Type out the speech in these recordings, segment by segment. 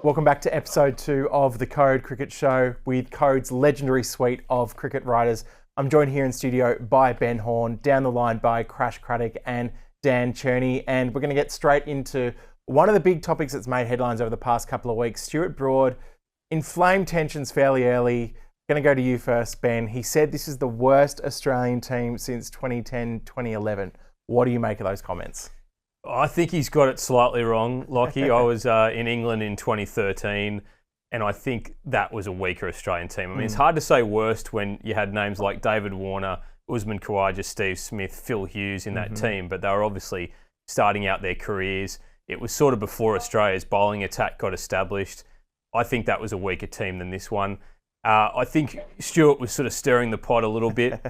Welcome back to episode 2 of the Code Cricket Show with Code's legendary suite of cricket writers. I'm joined here in studio by Ben Horn, down the line by Crash Craddock and Dan Cherney, and we're going to get straight into one of the big topics that's made headlines over the past couple of weeks. Stuart Broad inflamed tensions fairly early. Going to go to you first, Ben. He said this is the worst Australian team since 2010-2011. What do you make of those comments? I think he's got it slightly wrong, Lockie. I was in England in 2013, and I think that was a weaker Australian team. I mean, it's hard to say worst when you had names like David Warner, Usman Khawaja, Steve Smith, Phil Hughes in that team, but they were obviously starting out their careers. It was sort of before Australia's bowling attack got established. I think that was a weaker team than this one. I think Stuart was sort of stirring the pot a little bit.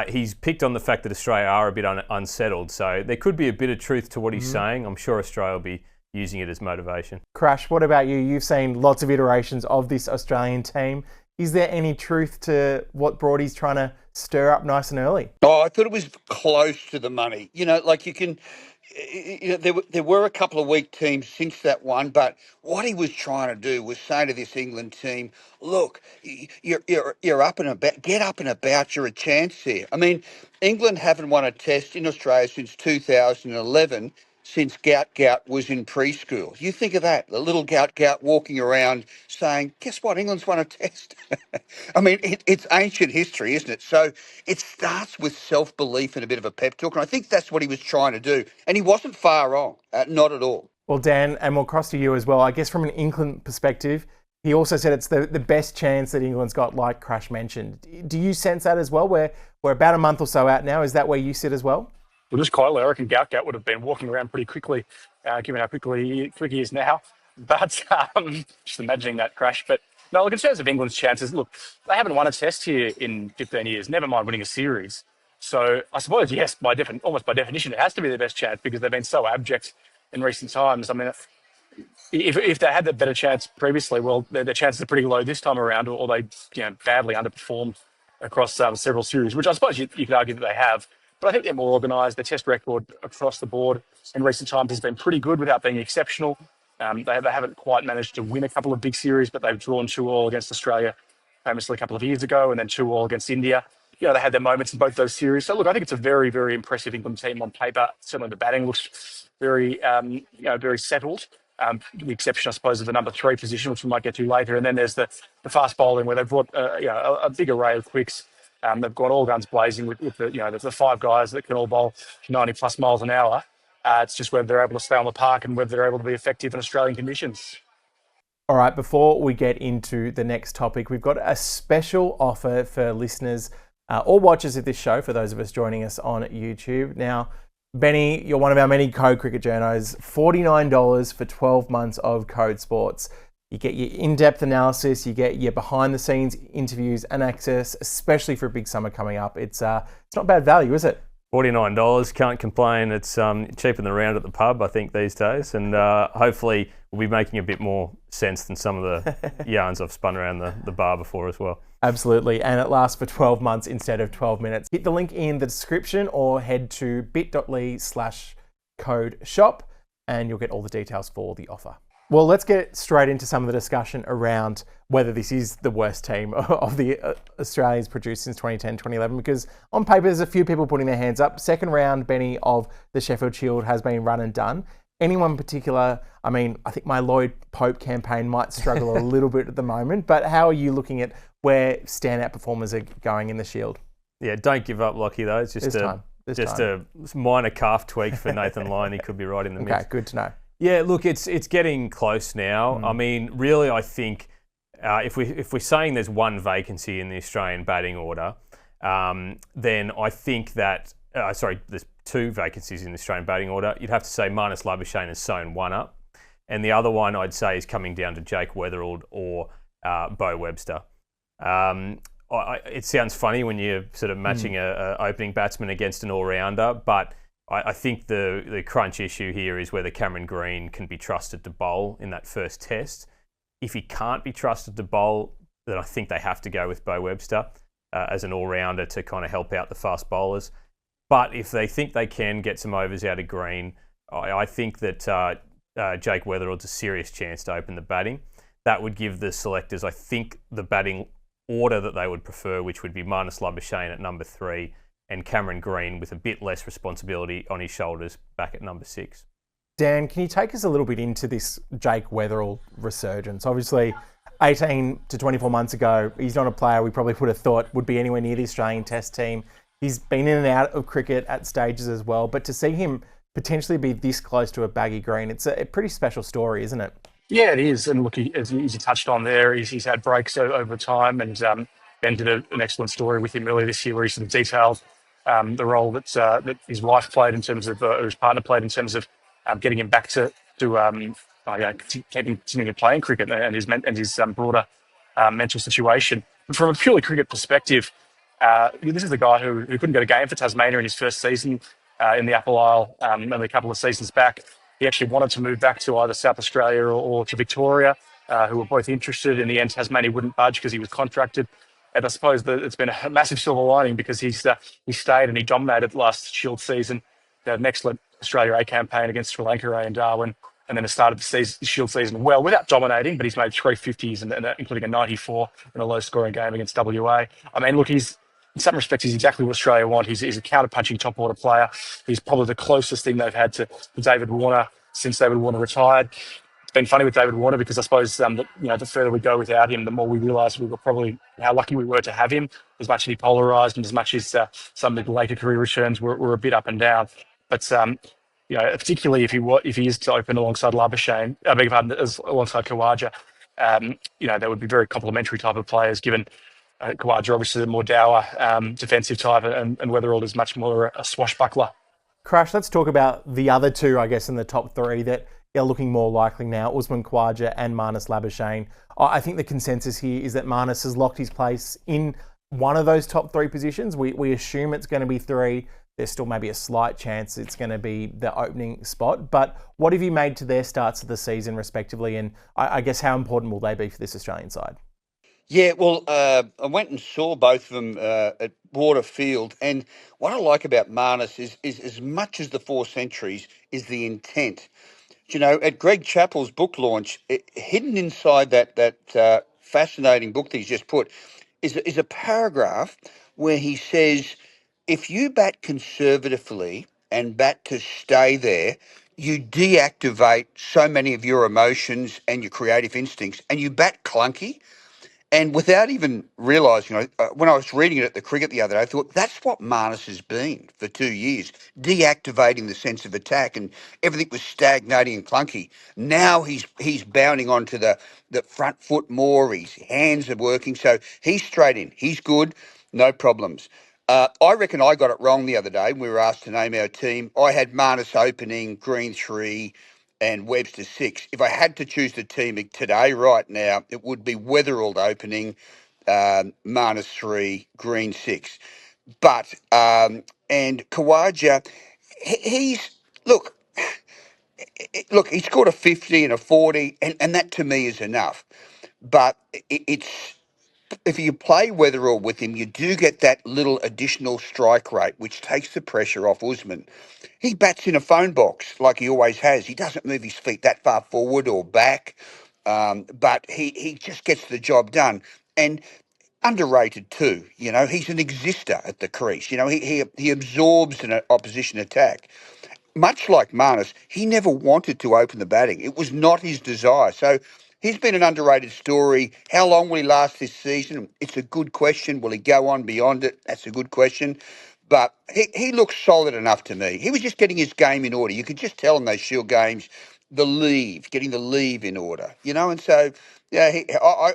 He's picked on the fact that Australia are a bit unsettled, so there could be a bit of truth to what he's saying. I'm sure Australia will be using it as motivation. Crash, what about you? You've seen lots of iterations of this Australian team. Is there any truth to what Broady's trying to stir up nice and early? Oh, I thought it was close to the money. There were a couple of weak teams since that one, but what he was trying to do was say to this England team, look, you're up and about, get up and about, you're a chance here. I mean, England haven't won a test in Australia since 2011, since Gout was in preschool. You think of that, the little Gout walking around saying, guess what, England's won a test. I mean, it's ancient history, isn't it? So it starts with self-belief and a bit of a pep talk, and I think that's what he was trying to do. And he wasn't far wrong, not at all. Well, Dan, and we'll cross to you as well. I guess from an England perspective, he also said it's the best chance that England's got, like Crash mentioned. Do you sense that as well? We're about a month or so out now. Is that where you sit as well? Well, just quietly, I reckon Gout would have been walking around pretty quickly, given how quick he is now. But just imagining that, Crash. But no, look, in terms of England's chances, look, they haven't won a test here in 15 years, never mind winning a series. So I suppose, yes, almost by definition, it has to be their best chance because they've been so abject in recent times. I mean, if they had that better chance previously, well, their chances are pretty low this time around, or they badly underperformed across several series, which I suppose you could argue that they have. But I think they're more organised. Their test record across the board in recent times has been pretty good without being exceptional. They haven't quite managed to win a couple of big series, but they've drawn 2-2 against Australia famously a couple of years ago, and then 2-2 against India. They had their moments in both those series. So look, I think it's a very, very impressive England team on paper. Certainly the batting looks very, very settled. The exception, I suppose, of the number 3 position, which we might get to later. And then there's the fast bowling, where they've brought a big array of quicks. They've got all guns blazing with the 5 guys that can all bowl 90 plus miles an hour. It's just whether they're able to stay on the park and whether they're able to be effective in Australian conditions. All right, before we get into the next topic, we've got a special offer for listeners or watchers of this show, for those of us joining us on YouTube. Now, Benny, you're one of our many Code Cricket journos. $49 for 12 months of Code Sports. You get your in-depth analysis, you get your behind-the-scenes interviews and access, especially for a big summer coming up. It's not bad value, is it? $49, can't complain. It's cheaper than a round at the pub, I think, these days. And hopefully we'll be making a bit more sense than some of the yarns I've spun around the bar before as well. Absolutely. And it lasts for 12 months instead of 12 minutes. Hit the link in the description or head to bit.ly/code shop and you'll get all the details for the offer. Well, let's get straight into some of the discussion around whether this is the worst team of the Australians produced since 2010-2011, because on paper there's a few people putting their hands up. Second round, Benny, of the Sheffield Shield has been run and done. Anyone in particular? I mean, I think my Lloyd Pope campaign might struggle a little bit at the moment, but how are you looking at where standout performers are going in the Shield? Yeah, don't give up, Lockie, though. It's just a minor calf tweak for Nathan Lyon. He could be right in the mix. Okay, good to know. Yeah, look, it's getting close now. I mean, really, I think if we're saying there's one vacancy in the Australian batting order, then I think that there's 2 vacancies in the Australian batting order. You'd have to say Marnus Labuschagne has sewn one up, and the other one I'd say is coming down to Jake Weatherald or Beau Webster. It sounds funny when you're sort of matching a opening batsman against an all-rounder, but I think the crunch issue here is whether Cameron Green can be trusted to bowl in that first test. If he can't be trusted to bowl, then I think they have to go with Beau Webster as an all-rounder to kind of help out the fast bowlers. But if they think they can get some overs out of Green, I think that Jake Weatherall's a serious chance to open the batting. That would give the selectors, I think, the batting order that they would prefer, which would be Marnus Labuschagne at number 3 and Cameron Green with a bit less responsibility on his shoulders back at number 6. Dan, can you take us a little bit into this Jake Weatherall resurgence? Obviously, 18 to 24 months ago, he's not a player we probably would have thought would be anywhere near the Australian Test team. He's been in and out of cricket at stages as well, but to see him potentially be this close to a baggy green, it's a pretty special story, isn't it? Yeah, it is. And look, as you touched on there, he's had breaks over time. And Ben did an excellent story with him earlier this year where he sort of detailed the role that his wife played in terms of, or his partner played in terms of getting him back to continuing playing cricket and his broader mental situation. But from a purely cricket perspective, this is the guy who couldn't get a game for Tasmania in his first season in the Apple Isle only a couple of seasons back. He actually wanted to move back to either South Australia or to Victoria, who were both interested. In the end, Tasmania wouldn't budge because he was contracted. And I suppose that it's been a massive silver lining because he stayed and he dominated last Shield season. They had an excellent Australia A campaign against Sri Lanka A and Darwin, and then it started the Shield season well without dominating, but he's made 350s, including a 94 in a low-scoring game against WA. I mean, look, in some respects, he's exactly what Australia want. He's a counter-punching top-order player. He's probably the closest thing they've had to David Warner since David Warner retired. It's been funny with David Warner because I suppose the further we go without him, the more we realise we were probably how lucky we were to have him. As much as he polarised and as much as some of the later career returns were a bit up and down, but particularly if he is to open alongside Labuschagne, I beg your pardon, alongside Khawaja, they would be very complementary type of players. Given Khawaja obviously the more dour defensive type, and Weatherall is much more a swashbuckler. Crash, let's talk about the other two, I guess, in the top 3 that are looking more likely now, Usman Khawaja and Marnus Labuschagne. I think the consensus here is that Marnus has locked his place in one of those top 3 positions. We assume it's going to be 3. There's still maybe a slight chance it's going to be the opening spot. But what have you made to their starts of the season, respectively? And I guess how important will they be for this Australian side? Yeah, well, I went and saw both of them at Waterfield, and what I like about Marnus is as much as the 4 centuries is the intent. At Greg Chappell's book launch, hidden inside that fascinating book that he's just put is a paragraph where he says, if you bat conservatively and bat to stay there, you deactivate so many of your emotions and your creative instincts, and you bat clunky. And without even realising, when I was reading it at the cricket the other day, I thought that's what Marnus has been for 2 years, deactivating the sense of attack, and everything was stagnating and clunky. Now he's bounding onto the front foot more. His hands are working, so he's straight in. He's good, no problems. I reckon I got it wrong the other day when we were asked to name our team. I had Marnus opening, Green 3, and Webster 6. If I had to choose the team today, right now, it would be Weatherall opening, Marnus 3, Green 6. But, and Khawaja, look, he scored a 50 and a 40, and that to me is enough. But if you play Weatherall with him, you do get that little additional strike rate, which takes the pressure off Usman. He bats in a phone box like he always has. He doesn't move his feet that far forward or back, but he just gets the job done. And underrated too, he's an exister at the crease. He absorbs an opposition attack. Much like Marnus, he never wanted to open the batting. It was not his desire. So he's been an underrated story. How long will he last this season? It's a good question. Will he go on beyond it? That's a good question. But he looks solid enough to me. He was just getting his game in order. You could just tell in those Shield games, getting the leave in order, and so yeah,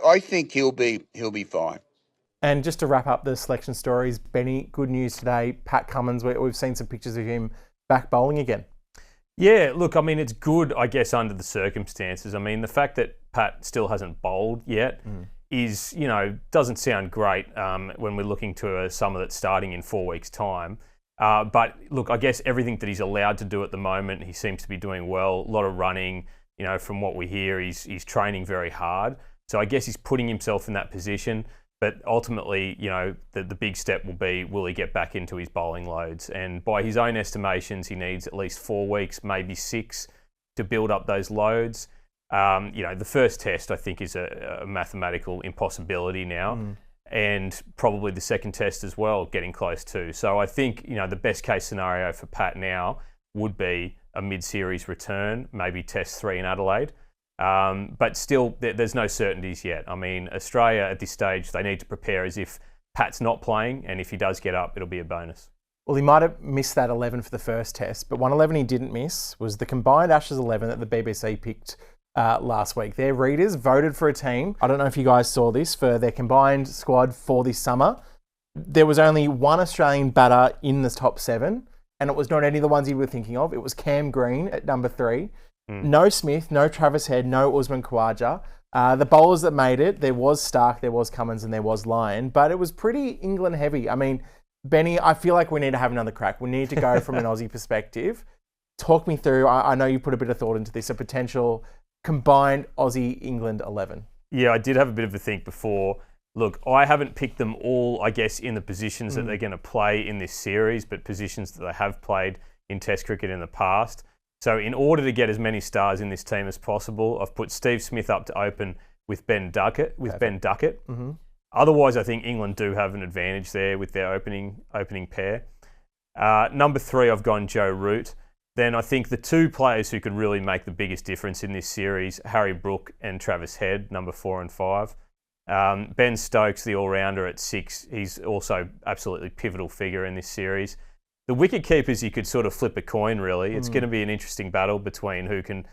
I think he'll be fine. And just to wrap up the selection stories, Benny, good news today. Pat Cummins, we've seen some pictures of him back bowling again. Yeah, look, I mean, it's good, I guess, under the circumstances. I mean, the fact that Pat still hasn't bowled yet is, doesn't sound great when we're looking to a summer that's starting in 4 weeks' time. But look, I guess everything that he's allowed to do at the moment, he seems to be doing well. A lot of running, from what we hear, he's training very hard. So I guess he's putting himself in that position. But ultimately, the big step will be, will he get back into his bowling loads? And by his own estimations, he needs at least 4 weeks, maybe 6, to build up those loads. The first test I think is a mathematical impossibility now. And probably the second test as well, getting close too. So I think, the best case scenario for Pat now would be a mid-series return, maybe test 3 in Adelaide. But still, there's no certainties yet. I mean, Australia at this stage, they need to prepare as if Pat's not playing, and if he does get up, it'll be a bonus. Well, he might have missed that 11 for the first test, but one 11 he didn't miss was the combined Ashes 11 that the BBC picked last week. Their readers voted for a team. I don't know if you guys saw this, for their combined squad for this summer. There was only one Australian batter in the top 7, and it was not any of the ones you were thinking of. It was Cam Green at number 3. No Smith, no Travis Head, no Usman Khawaja. The bowlers that made it, there was Stark, there was Cummins, and there was Lyon, but it was pretty England heavy. I mean, Benny, I feel like we need to have another crack. We need to go from an Aussie perspective. Talk me through, I know you put a bit of thought into this, a potential combined Aussie-England 11. Yeah, I did have a bit of a think before. Look, I haven't picked them all, I guess, in the positions that they're going to play in this series, but positions that they have played in Test cricket in the past. So in order to get as many stars in this team as possible, I've put Steve Smith up to open with Ben Duckett. Otherwise, I think England do have an advantage there with their opening pair. Number 3, I've gone Joe Root. Then I think the 2 players who could really make the biggest difference in this series, Harry Brook and Travis Head, number 4 and 5. Ben Stokes, the all-rounder at 6, he's also absolutely pivotal figure in this series. The wicket keepers, you could sort of flip a coin, really. It's going to be an interesting battle between who can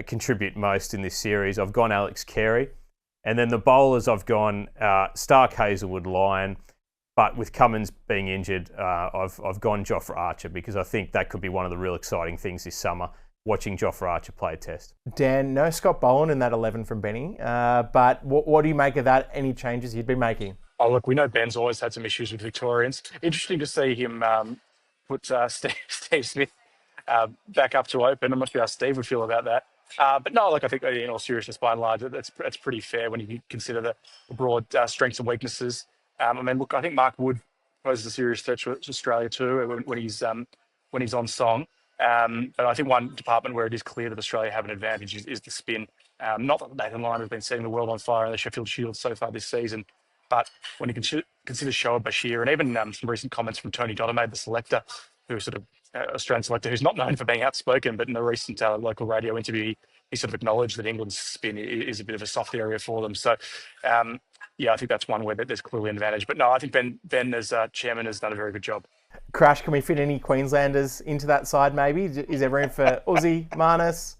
contribute most in this series. I've gone Alex Carey. And then the bowlers, I've gone Stark, Hazelwood, Lyon. But with Cummins being injured, I've gone Jofra Archer, because I think that could be one of the real exciting things this summer, watching Jofra Archer play a test. Dan, no Scott Boland in that 11 from Benny. But what do you make of that? Any changes you'd be making? Oh, look, we know Ben's always had some issues with Victorians. Interesting to see him put Steve Smith back up to open. I'm not sure how Steve would feel about that. But no, look, I think in all seriousness, by and large, that's pretty fair when you consider the broad strengths and weaknesses. I mean, look, I think Mark Wood poses a serious threat to Australia too when he's on song. But I think one department where it is clear that Australia have an advantage is the spin. Not that Nathan Lyon has been setting the world on fire in the Sheffield Shield so far this season, but when you consider Shoaib Bashir and even some recent comments from Tony Dottermaid, the selector, who sort of Australian selector, who's not known for being outspoken, but in a recent local radio interview, he sort of acknowledged that England's spin is a bit of a soft area for them. So, yeah, I think that's one where there's clearly an advantage. But no, I think Ben as chairman has done a very good job. Crash, can we fit any Queenslanders into that side maybe? Is there room for Aussie, Marnus?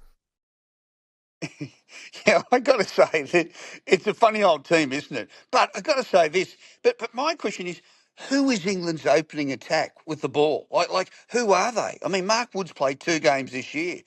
Yeah, I got to say that it's a funny old team, isn't it? But I got to say this. But my question is, who is England's opening attack with the ball? Like who are they? I mean, Mark Wood's played 2 games this year.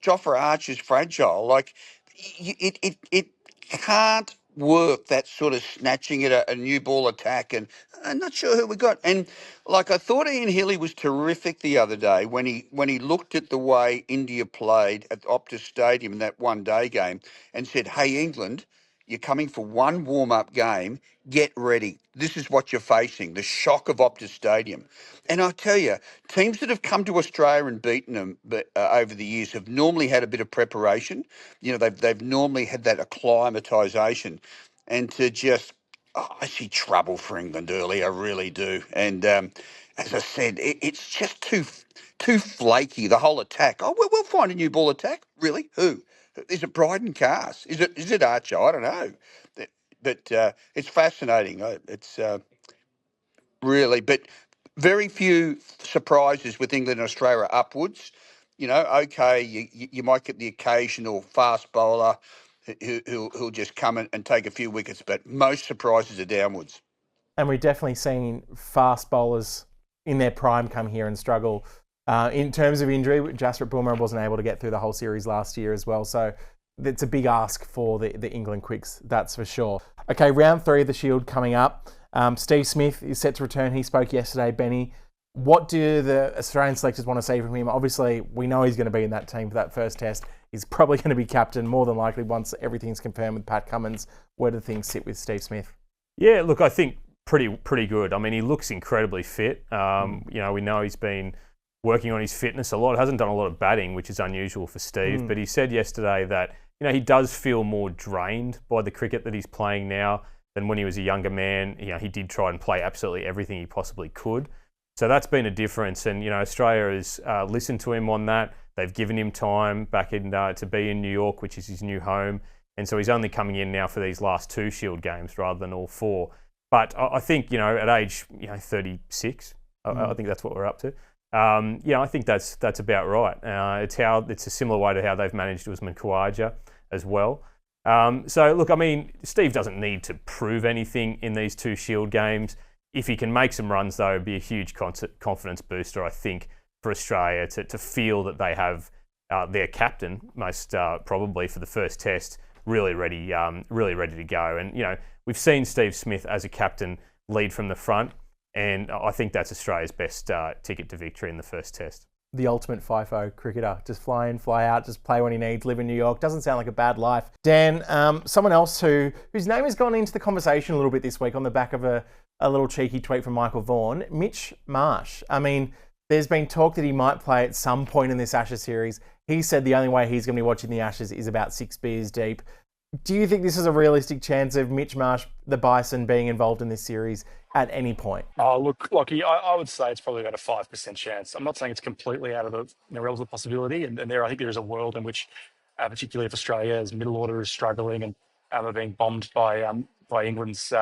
Jofra Archer's fragile. Like it can't work, that sort of snatching at a new ball attack, and I'm not sure who we got. And like, I thought Ian Healy was terrific the other day when he looked at the way India played at Optus Stadium in that one-day game and said, "Hey, England, you're coming for one warm-up game. Get ready. This is what you're facing, the shock of Optus Stadium." And I tell you, teams that have come to Australia and beaten them over the years have normally had a bit of preparation. You know, they've normally had that acclimatisation. And to just, I see trouble for England early, I really do. And as I said, it's just too flaky, the whole attack. Oh, we'll find a new ball attack. Really? Who? Is it Brydon Carse? Is it Archer? I don't know. But it's fascinating. It's really, but very few surprises with England and Australia upwards. You know, okay, you might get the occasional fast bowler who'll just come and take a few wickets, but most surprises are downwards. And we've definitely seen fast bowlers in their prime come here and struggle. In terms of injury, Jasprit Bumrah wasn't able to get through the whole series last year as well. So it's a big ask for the England quicks, that's for sure. Okay, round 3 of the Shield coming up. Steve Smith is set to return. He spoke yesterday, Benny. What do the Australian selectors want to see from him? Obviously, we know he's going to be in that team for that first test. He's probably going to be captain, more than likely, once everything's confirmed with Pat Cummins. Where do things sit with Steve Smith? Yeah, look, I think pretty good. I mean, he looks incredibly fit. You know, we know he's been working on his fitness a lot. Hasn't done a lot of batting, which is unusual for Steve. But he said yesterday that he does feel more drained by the cricket that he's playing now than when he was a younger man. He did try and play absolutely everything he possibly could. So that's been a difference. And Australia has listened to him on that. They've given him time back in to be in New York, which is his new home. And so he's only coming in now for these last 2 Shield games rather than all 4. But I think, at age 36, I think that's what we're up to. I think that's about right. It's a similar way to how they've managed Usman Khawaja as well. So look, Steve doesn't need to prove anything in these 2 Shield games. If he can make some runs, though, it'd be a huge confidence booster, I think, for Australia to feel that they have their captain, most probably for the first test, really ready to go. And we've seen Steve Smith as a captain lead from the front, and I think that's Australia's best ticket to victory in the first test. The ultimate FIFO cricketer. Just fly in, fly out, just play when he needs, live in New York. Doesn't sound like a bad life. Dan, someone else whose name has gone into the conversation a little bit this week on the back of a little cheeky tweet from Michael Vaughan, Mitch Marsh. There's been talk that he might play at some point in this Ashes series. He said the only way he's going to be watching the Ashes is about 6 beers deep. Do you think this is a realistic chance of Mitch Marsh, the Bison, being involved in this series at any point? Oh, look, Lockie, I would say it's probably got a 5% chance. I'm not saying it's completely out of the realms of possibility. And I think there is a world in which, particularly if Australia's middle order is struggling and are being bombed by England's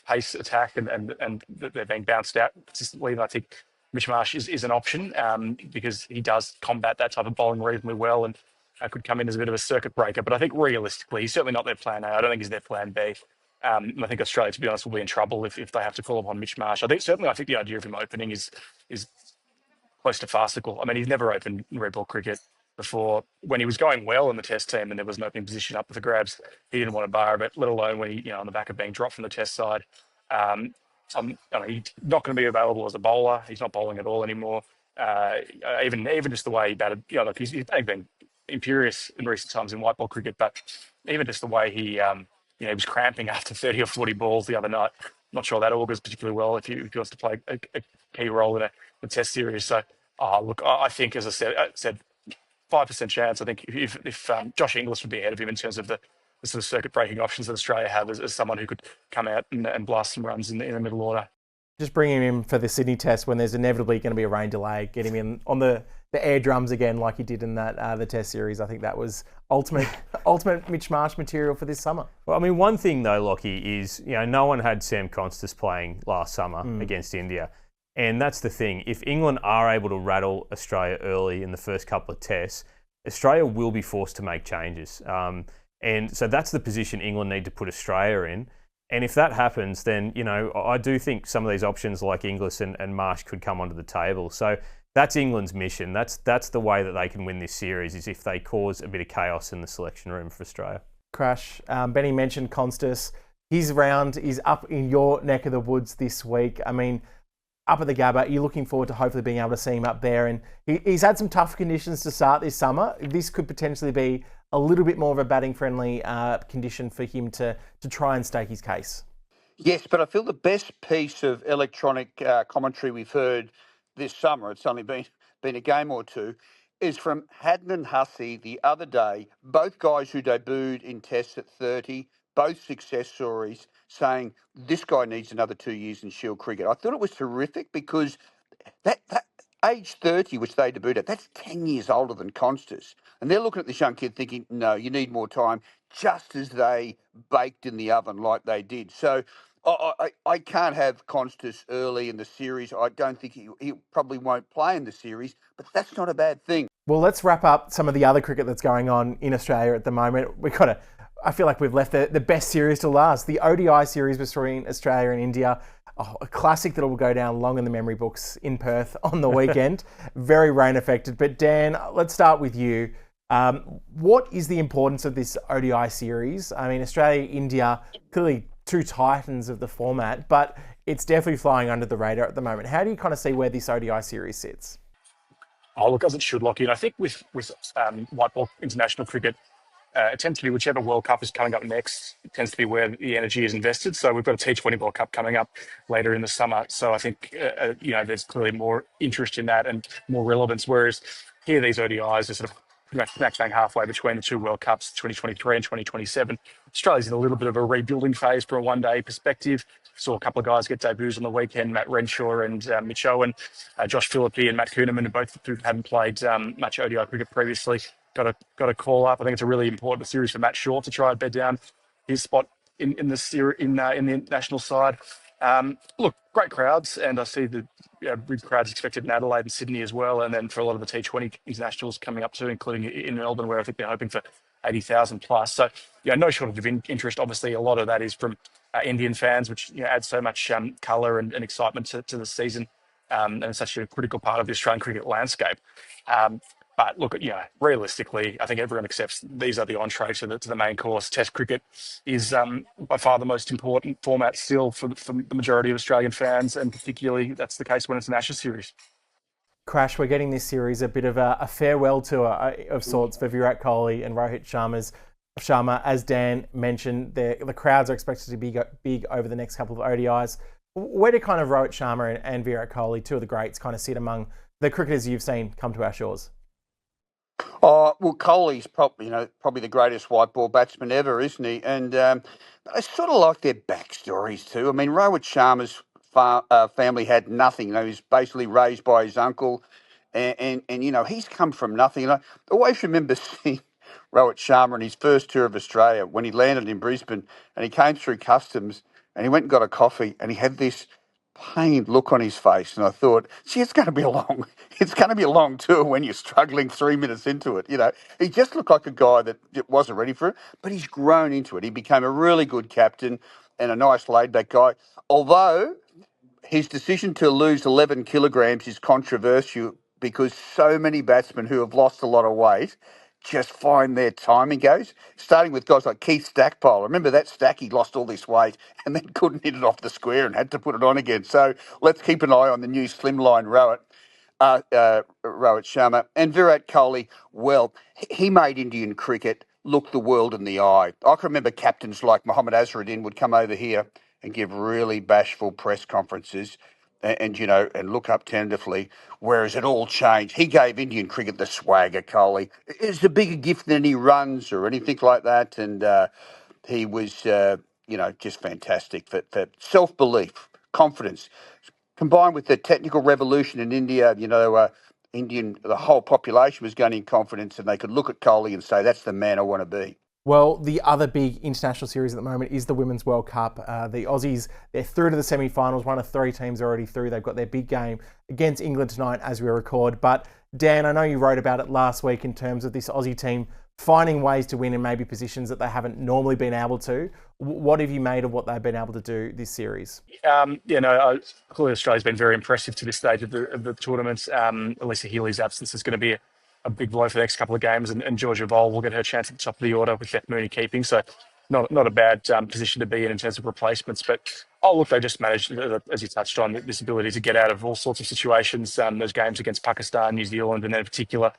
pace attack and they're being bounced out consistently. And I think Mitch Marsh is an option because he does combat that type of bowling reasonably well and could come in as a bit of a circuit breaker. But I think realistically, he's certainly not their plan A. I don't think he's their plan B. And I think Australia, to be honest, will be in trouble if they have to call upon Mitch Marsh. I think the idea of him opening is close to farcical. He's never opened red ball cricket before. When he was going well in the Test team and there was an opening position up for grabs, he didn't want to bar it, let alone when he, on the back of being dropped from the Test side. He's not going to be available as a bowler. He's not bowling at all anymore. Even just the way he batted, he's been imperious in recent times in white ball cricket, but even just the way he was cramping after 30 or 40 balls the other night. Not sure that augurs particularly well if he wants to play a key role in a Test series. So, I think, as I said, 5% chance. I think if Josh Inglis would be ahead of him in terms of the sort of circuit-breaking options that Australia have as someone who could come out and blast some runs in the middle order. Just bring him in for the Sydney Test when there's inevitably going to be a rain delay. Get him in on the air drums again like he did in that the Test series. I think that was ultimate Mitch Marsh material for this summer. Well, one thing though, Lockie, is no one had Sam Konstas playing last summer against India. And that's the thing. If England are able to rattle Australia early in the first couple of tests, Australia will be forced to make changes. And so that's the position England need to put Australia in. And if that happens, then, I do think some of these options like Inglis and Marsh could come onto the table. So that's England's mission. That's the way that they can win this series, is if they cause a bit of chaos in the selection room for Australia. Crash. Benny mentioned Konstas. His round is up in your neck of the woods this week. Up at the Gabba, you're looking forward to hopefully being able to see him up there. And he's had some tough conditions to start this summer. This could potentially be a little bit more of a batting-friendly condition for him to try and stake his case. Yes, but I feel the best piece of electronic commentary we've heard this summer, it's only been a game or two, is from Haddon and Hussey the other day, both guys who debuted in Tests at 30, both success stories, saying this guy needs another 2 years in Shield cricket. I thought it was terrific because that age 30, which they debuted at, that's 10 years older than Konstas. And they're looking at this young kid thinking, no, you need more time, just as they baked in the oven like they did. So I can't have Konstas early in the series. I don't think he probably won't play in the series, but that's not a bad thing. Well, let's wrap up some of the other cricket that's going on in Australia at the moment. I feel like we've left the best series to last. The ODI series between Australia and India. A classic that will go down long in the memory books in Perth on the weekend. Very rain affected. But Dan, let's start with you. What is the importance of this ODI series? Australia, India, clearly two titans of the format, but it's definitely flying under the radar at the moment. How do you kind of see where this ODI series sits? Oh, look, as it should, Lockie. And I think with white ball international cricket, it tends to be whichever World Cup is coming up next, it tends to be where the energy is invested. So we've got a T20 World Cup coming up later in the summer. So I think, there's clearly more interest in that and more relevance. Whereas here, these ODIs are sort of pretty much smack bang halfway between the two World Cups, 2023 and 2027. Australia's in a little bit of a rebuilding phase from a one-day perspective. Saw a couple of guys get debuts on the weekend, Matt Renshaw and Mitch Owen, Josh Philippi and Matt Kuhneman, both who hadn't played much ODI cricket previously. Got a call up. I think it's a really important series for Matt Shaw to try and bed down his spot in the national side. Look, great crowds, and I see the big crowds expected in Adelaide and Sydney as well, and then for a lot of the T20 internationals coming up too, including in Melbourne, where I think they're hoping for 80,000 plus. So, no shortage of interest. Obviously, a lot of that is from Indian fans, which adds so much colour and excitement to the season, and it's such a critical part of the Australian cricket landscape. But look, realistically, I think everyone accepts these are the entree to the main course. Test cricket is by far the most important format still for the majority of Australian fans, and particularly that's the case when it's an Ashes series. Crash, we're getting this series a bit of a farewell tour of sorts for Virat Kohli and Rohit Sharma. As Dan mentioned, the crowds are expected to be big over the next couple of ODIs. Where do kind of Rohit Sharma and Virat Kohli, two of the greats, kind of sit among the cricketers you've seen come to our shores? Oh, well, Kohli's probably the greatest white ball batsman ever, isn't he? And I sort of like their backstories too. I mean, Rohit Sharma's family had nothing. He was basically raised by his uncle, and he's come from nothing. And I always remember seeing Rohit Sharma on his first tour of Australia when he landed in Brisbane, and he came through customs, and he went and got a coffee, and he had this pained look on his face, and I thought, it's going to be a long tour when you're struggling 3 minutes into it. He just looked like a guy that wasn't ready for it, but he's grown into it. He became a really good captain and a nice laid-back guy. Although his decision to lose 11 kilograms is controversial because so many batsmen who have lost a lot of weight just find their timing goes, starting with guys like Keith Stackpole. Remember that Stack, he lost all this weight and then couldn't hit it off the square and had to put it on again. So let's keep an eye on the new slimline Rohit Sharma. And Virat Kohli, well, he made Indian cricket look the world in the eye. I can remember captains like Mohammad Azharuddin would come over here and give really bashful press conferences and look up tentatively, whereas it all changed. He gave Indian cricket the swagger, Kohli. It's a bigger gift than any runs or anything like that, and he was, just fantastic for self-belief, confidence, combined with the technical revolution in India. The whole population was gaining confidence, and they could look at Kohli and say, that's the man I want to be. Well, the other big international series at the moment is the Women's World Cup. The Aussies, they're through to the semi-finals. One of three teams already through. They've got their big game against England tonight as we record. But Dan, I know you wrote about it last week in terms of this Aussie team finding ways to win in maybe positions that they haven't normally been able to. What have you made of what they've been able to do this series? Clearly Australia's been very impressive to this stage of the tournament. Elisa Healy's absence is going to be a big blow for the next couple of games, and Georgia Vole will get her chance at the top of the order with Beth Mooney keeping. So not a bad position to be in terms of replacements. But they just managed, as you touched on, this ability to get out of all sorts of situations. Those games against Pakistan, New Zealand, and then in particular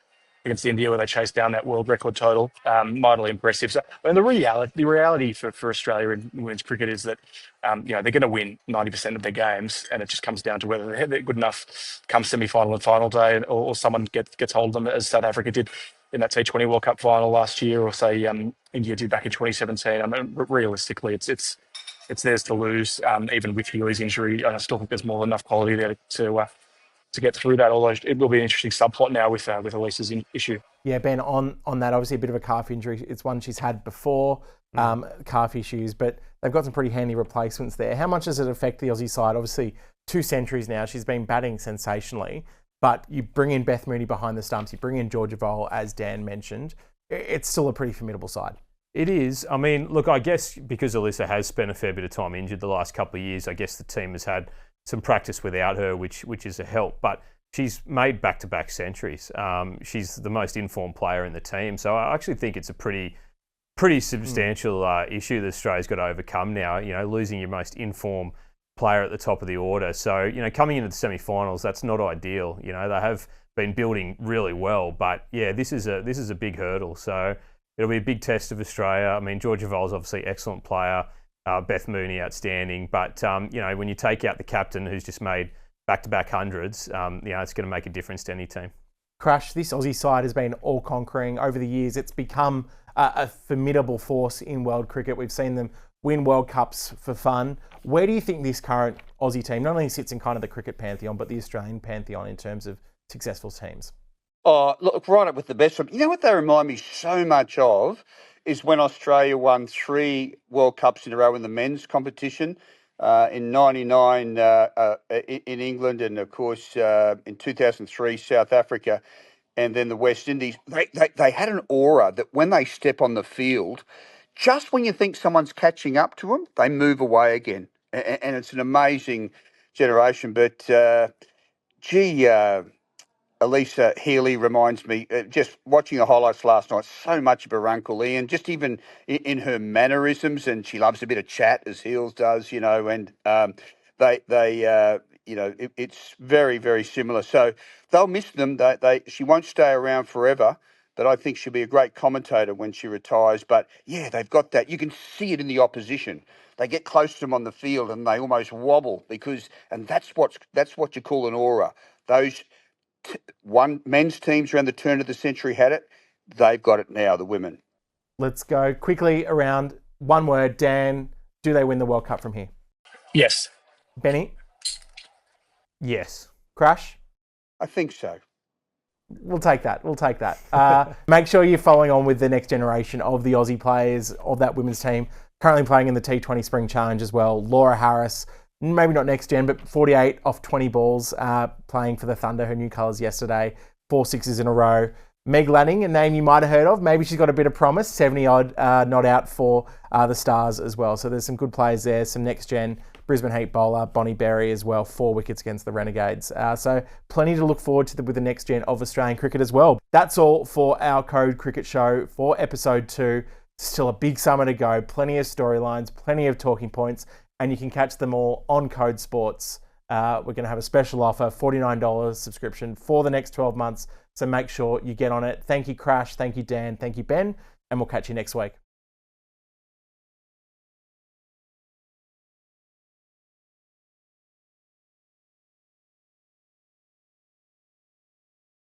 against India, where they chased down that world record total, mightily impressive. So, the reality for Australia in women's cricket is that they're going to win 90% of their games, and it just comes down to whether they're good enough come semi-final and final day, or someone gets hold of them, as South Africa did in that T20 World Cup final last year, or say India did back in 2017. I mean, realistically, it's theirs to lose. Even with Healy's injury, I still think there's more than enough quality there to get through that, although it will be an interesting subplot now with Elisa's issue. Yeah, Ben, on that, obviously a bit of a calf injury. It's one she's had before, calf issues, but they've got some pretty handy replacements there. How much does it affect the Aussie side? Obviously, 2 centuries now. She's been batting sensationally, but you bring in Beth Mooney behind the stumps, you bring in Georgia Vole, as Dan mentioned. It's still a pretty formidable side. It is. I mean, look, I guess because Elisa has spent a fair bit of time injured the last couple of years, I guess the team has had some practice without her, which is a help. But she's made back-to-back centuries. She's the most informed player in the team. So I actually think it's a pretty substantial issue that Australia's got to overcome now, losing your most informed player at the top of the order. So, coming into the semi-finals, that's not ideal. They have been building really well. But, yeah, this is a big hurdle. So, it'll be a big test of Australia. I mean, Georgia Voll's obviously excellent player. Beth Mooney, outstanding. But, when you take out the captain who's just made back-to-back hundreds, it's going to make a difference to any team. Crash, this Aussie side has been all-conquering over the years. It's become a formidable force in world cricket. We've seen them win World Cups for fun. Where do you think this current Aussie team not only sits in kind of the cricket pantheon, but the Australian pantheon in terms of successful teams? Oh, look, right up with the best of them. You know what they remind me so much of is when Australia won 3 World Cups in a row in the men's competition. In '99 in England, and of course in 2003 South Africa, and then the West Indies. They had an aura that when they step on the field, just when you think someone's catching up to them, they move away again, and it's an amazing generation. But Elisa Healy reminds me, just watching the highlights last night, so much of her Uncle Ian, just even in her mannerisms, and she loves a bit of chat, as Heels does, and it's very, very similar. So they'll miss them. She won't stay around forever, but I think she'll be a great commentator when she retires. But yeah, they've got that. You can see it in the opposition. They get close to them on the field and they almost wobble and that's what you call an aura. Those men's teams around the turn of the century had it. They've got it now, the women. Let's go quickly around one word. Dan, do they win the World Cup from here? Yes. Benny? Yes. Crash? I think so. We'll take that. Make sure you're following on with the next generation of the Aussie players of that women's team, currently playing in the T20 Spring Challenge as well. Laura Harris, maybe not next gen, but 48 off 20 balls, playing for the Thunder, her new colours yesterday, 4 sixes in a row. Meg Lanning, a name you might have heard of. Maybe she's got a bit of promise, 70-odd not out for the Stars as well. So there's some good players there, some next gen. Brisbane Heat bowler, Bonnie Berry as well, 4 wickets against the Renegades. So plenty to look forward to with the next gen of Australian cricket as well. That's all for our Code Cricket Show for episode 2. Still a big summer to go, plenty of storylines, plenty of talking points, and you can catch them all on Code Sports. We're going to have a special offer, $49 subscription for the next 12 months. So make sure you get on it. Thank you, Crash. Thank you, Dan. Thank you, Ben. And we'll catch you next week.